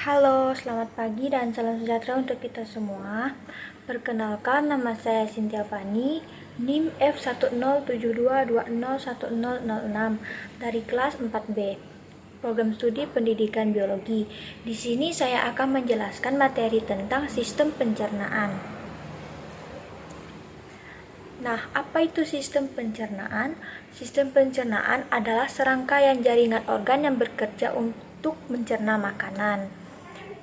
Halo, selamat pagi dan salam sejahtera untuk kita semua. Perkenalkan, nama saya Cynthia Fani, NIM F1072201006 dari kelas 4B, Program Studi Pendidikan Biologi. Di sini saya akan menjelaskan materi tentang sistem pencernaan. Nah, apa itu sistem pencernaan? Sistem pencernaan adalah serangkaian jaringan organ yang bekerja untuk mencerna makanan.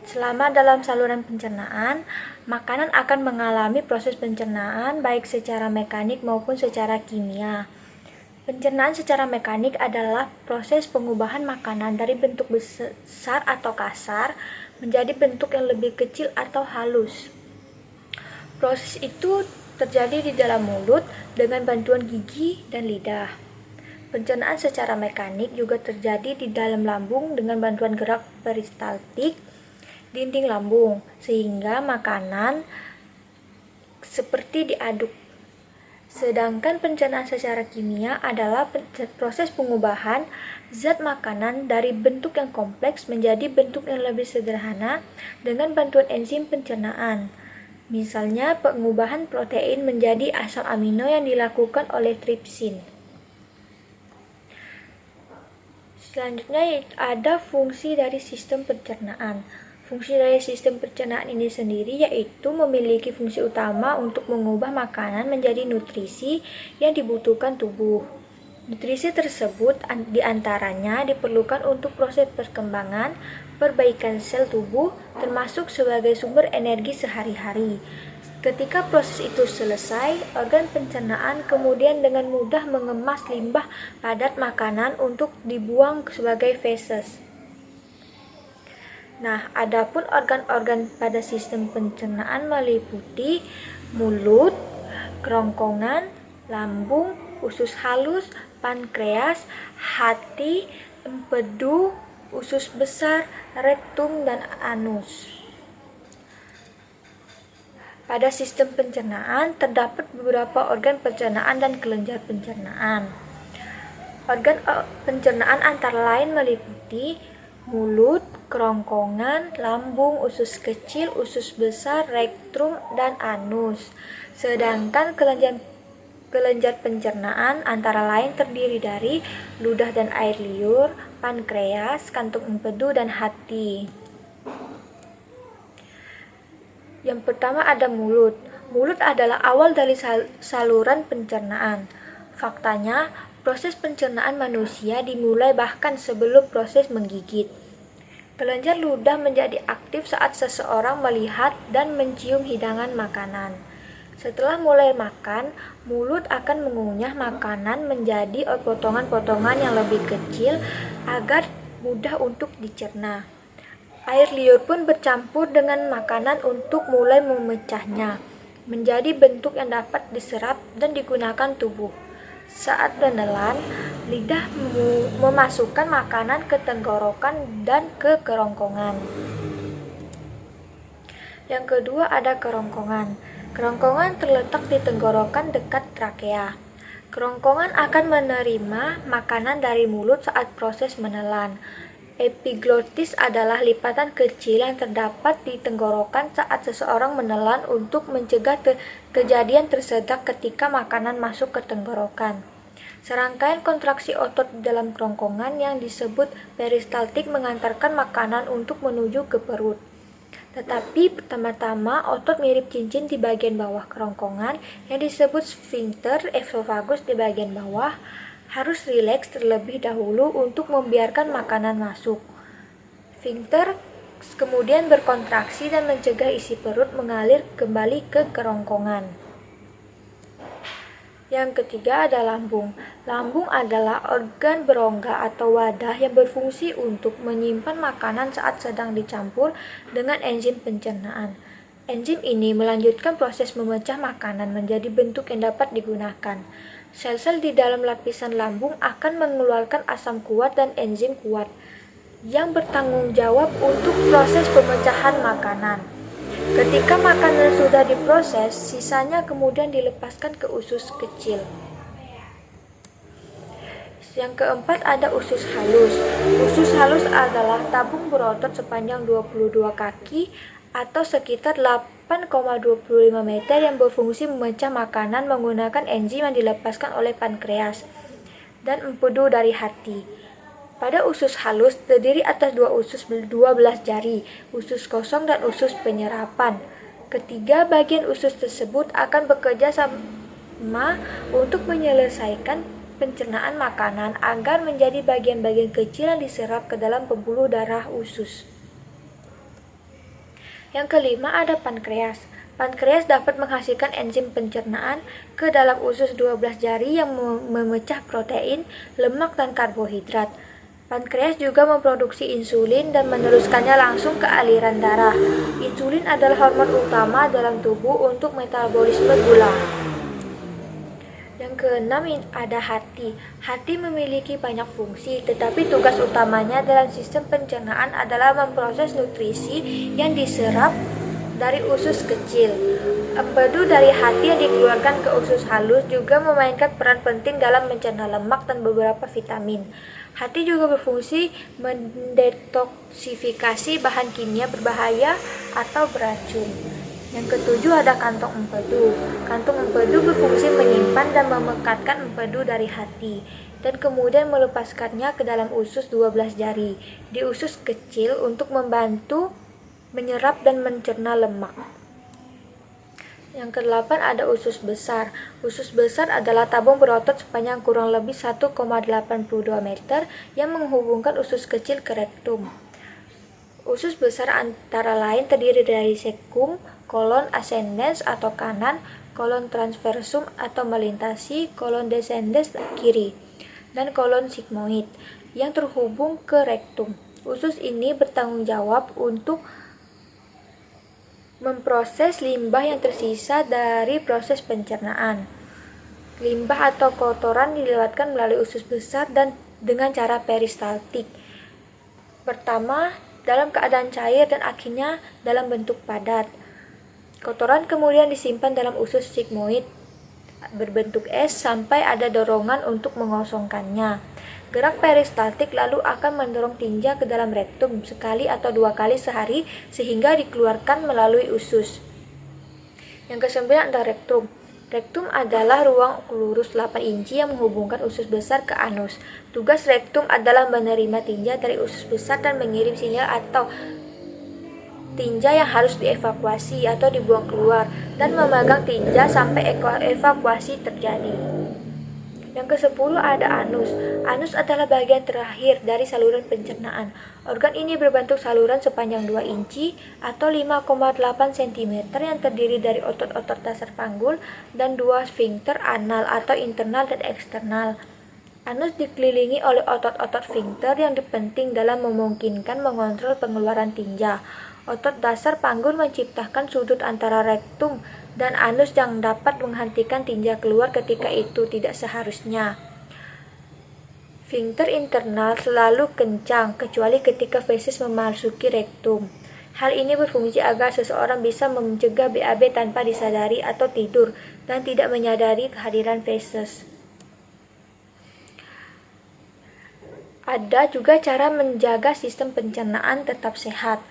Selama dalam saluran pencernaan, makanan akan mengalami proses pencernaan baik secara mekanik maupun secara kimia. Pencernaan secara mekanik adalah proses pengubahan makanan dari bentuk besar atau kasar menjadi bentuk yang lebih kecil atau halus. Proses itu terjadi di dalam mulut dengan bantuan gigi dan lidah. Pencernaan secara mekanik juga terjadi di dalam lambung dengan bantuan gerak peristaltik dinding lambung, sehingga makanan seperti diaduk. Sedangkan pencernaan secara kimia adalah proses pengubahan zat makanan dari bentuk yang kompleks menjadi bentuk yang lebih sederhana dengan bantuan enzim pencernaan. Misalnya pengubahan protein menjadi asam amino yang dilakukan oleh tripsin. Selanjutnya ada fungsi dari sistem pencernaan. Fungsi dari sistem pencernaan ini sendiri yaitu memiliki fungsi utama untuk mengubah makanan menjadi nutrisi yang dibutuhkan tubuh. Nutrisi tersebut diantaranya diperlukan untuk proses perkembangan, perbaikan sel tubuh, termasuk sebagai sumber energi sehari-hari. Ketika proses itu selesai, organ pencernaan kemudian dengan mudah mengemas limbah padat makanan untuk dibuang sebagai feses. Nah, adapun organ-organ pada sistem pencernaan meliputi mulut, kerongkongan, lambung, usus halus, pankreas, hati, empedu, usus besar, rektum, dan anus. Pada sistem pencernaan terdapat beberapa organ pencernaan dan kelenjar pencernaan. Organ pencernaan antara lain meliputi mulut, kerongkongan, lambung, usus kecil, usus besar, rektum, dan anus. Sedangkan kelenjar pencernaan antara lain terdiri dari ludah dan air liur, pankreas, kantung empedu, dan hati. Yang pertama ada mulut. Mulut adalah awal dari saluran pencernaan. Faktanya, proses pencernaan manusia dimulai bahkan sebelum proses menggigit. Kelenjar ludah menjadi aktif saat seseorang melihat dan mencium hidangan makanan. Setelah mulai makan, mulut akan mengunyah makanan menjadi potongan-potongan yang lebih kecil agar mudah untuk dicerna. Air liur pun bercampur dengan makanan untuk mulai memecahnya, menjadi bentuk yang dapat diserap dan digunakan tubuh. Saat menelan, lidah memasukkan makanan ke tenggorokan dan ke kerongkongan. Yang kedua ada kerongkongan. Kerongkongan terletak di tenggorokan dekat trakea. Kerongkongan akan menerima makanan dari mulut saat proses menelan. Epiglotis adalah lipatan kecil yang terdapat di tenggorokan saat seseorang menelan untuk mencegah kejadian tersedak ketika makanan masuk ke tenggorokan. Serangkaian kontraksi otot di dalam kerongkongan yang disebut peristaltik mengantarkan makanan untuk menuju ke perut. Tetapi pertama-tama otot mirip cincin di bagian bawah kerongkongan yang disebut sphincter esofagus di bagian bawah harus rileks terlebih dahulu untuk membiarkan makanan masuk. Sphincter kemudian berkontraksi dan mencegah isi perut mengalir kembali ke kerongkongan. Yang ketiga ada lambung. Lambung adalah organ berongga atau wadah yang berfungsi untuk menyimpan makanan saat sedang dicampur dengan enzim pencernaan. Enzim ini melanjutkan proses memecah makanan menjadi bentuk yang dapat digunakan. Sel-sel di dalam lapisan lambung akan mengeluarkan asam kuat dan enzim kuat yang bertanggung jawab untuk proses pemecahan makanan. Ketika makanan sudah diproses, sisanya kemudian dilepaskan ke usus kecil. Yang keempat ada usus halus. Usus halus adalah tabung berotot sepanjang 22 kaki atau sekitar 8,25 meter yang berfungsi memecah makanan menggunakan enzim yang dilepaskan oleh pankreas dan empedu dari hati. Pada usus halus terdiri atas dua usus 12 jari, usus kosong dan usus penyerapan. Ketiga bagian usus tersebut akan bekerja sama untuk menyelesaikan pencernaan makanan agar menjadi bagian-bagian kecil yang diserap ke dalam pembuluh darah usus. Yang kelima ada pankreas. Pankreas dapat menghasilkan enzim pencernaan ke dalam usus 12 jari yang memecah protein, lemak, dan karbohidrat. Pankreas juga memproduksi insulin dan meneruskannya langsung ke aliran darah. Insulin adalah hormon utama dalam tubuh untuk metabolisme gula. Yang keenam ada hati. Hati memiliki banyak fungsi, tetapi tugas utamanya dalam sistem pencernaan adalah memproses nutrisi yang diserap dari usus kecil. Empedu dari hati yang dikeluarkan ke usus halus juga memainkan peran penting dalam mencerna lemak dan beberapa vitamin. Hati juga berfungsi mendetoksifikasi bahan kimia berbahaya atau beracun. Yang ketujuh ada kantong empedu. Kantong empedu berfungsi menyimpan dan memekatkan empedu dari hati dan kemudian melepaskannya ke dalam usus 12 jari di usus kecil untuk membantu menyerap dan mencerna lemak. Yang kedelapan ada usus besar. Usus besar adalah tabung berotot sepanjang kurang lebih 1,82 meter yang menghubungkan usus kecil ke rektum. Usus besar antara lain terdiri dari cecum, kolon ascendens atau kanan, kolon transversum atau melintasi, kolon descendens kiri, dan kolon sigmoid yang terhubung ke rektum. Usus ini bertanggung jawab untuk memproses limbah yang tersisa dari proses pencernaan. Limbah atau kotoran dilewatkan melalui usus besar dan dengan cara peristaltik. Pertama, dalam keadaan cair dan akhirnya dalam bentuk padat. Kotoran kemudian disimpan dalam usus sigmoid berbentuk S sampai ada dorongan untuk mengosongkannya. Gerak peristaltik lalu akan mendorong tinja ke dalam rektum sekali atau 2 kali sehari sehingga dikeluarkan melalui usus. Yang kesembilan ada rektum. Rektum adalah ruang lurus 8 inci yang menghubungkan usus besar ke anus. Tugas rektum adalah menerima tinja dari usus besar dan mengirim sinyal atau tinja yang harus dievakuasi atau dibuang keluar dan memegang tinja sampai evakuasi terjadi. Yang ke-10 ada anus. Anus adalah bagian terakhir dari saluran pencernaan. Organ ini berbentuk saluran sepanjang 2 inci atau 5,8 cm yang terdiri dari otot-otot dasar panggul dan 2 sfinkter anal atau internal dan eksternal. Anus dikelilingi oleh otot-otot sfinkter yang penting dalam memungkinkan mengontrol pengeluaran tinja. Otot dasar panggul menciptakan sudut antara rektum dan anus yang dapat menghentikan tinja keluar ketika itu tidak seharusnya. Sfinkter internal selalu kencang kecuali ketika feses memasuki rektum. Hal ini berfungsi agar seseorang bisa mencegah BAB tanpa disadari atau tidur dan tidak menyadari kehadiran feses. Ada juga cara menjaga sistem pencernaan tetap sehat.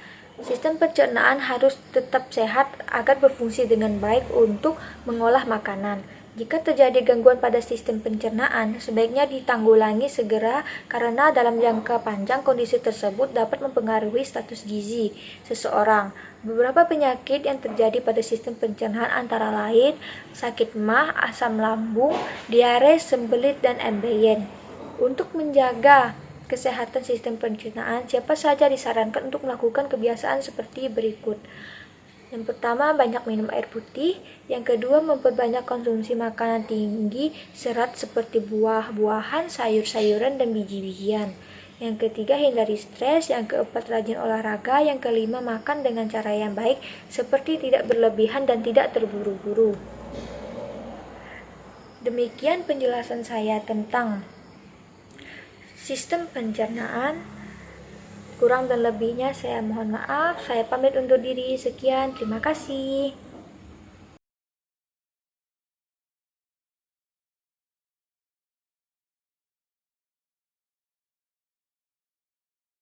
Sistem pencernaan harus tetap sehat agar berfungsi dengan baik untuk mengolah makanan. Jika terjadi gangguan pada sistem pencernaan, sebaiknya ditanggulangi segera karena dalam jangka panjang kondisi tersebut dapat mempengaruhi status gizi seseorang. Beberapa penyakit yang terjadi pada sistem pencernaan antara lain sakit MAH, asam lambung, diare, sembelit, dan ambeien. Untuk menjaga kesehatan sistem pencernaan, siapa saja disarankan untuk melakukan kebiasaan seperti berikut. Yang pertama, banyak minum air putih. Yang kedua, memperbanyak konsumsi makanan tinggi serat seperti buah-buahan, sayur-sayuran, dan biji-bijian. Yang ketiga, hindari stres. Yang keempat, rajin olahraga. Yang kelima, makan dengan cara yang baik seperti tidak berlebihan dan tidak terburu-buru. Demikian penjelasan saya tentang sistem pencernaan. Kurang dan lebihnya saya mohon maaf. Saya pamit undur diri. Sekian, terima kasih.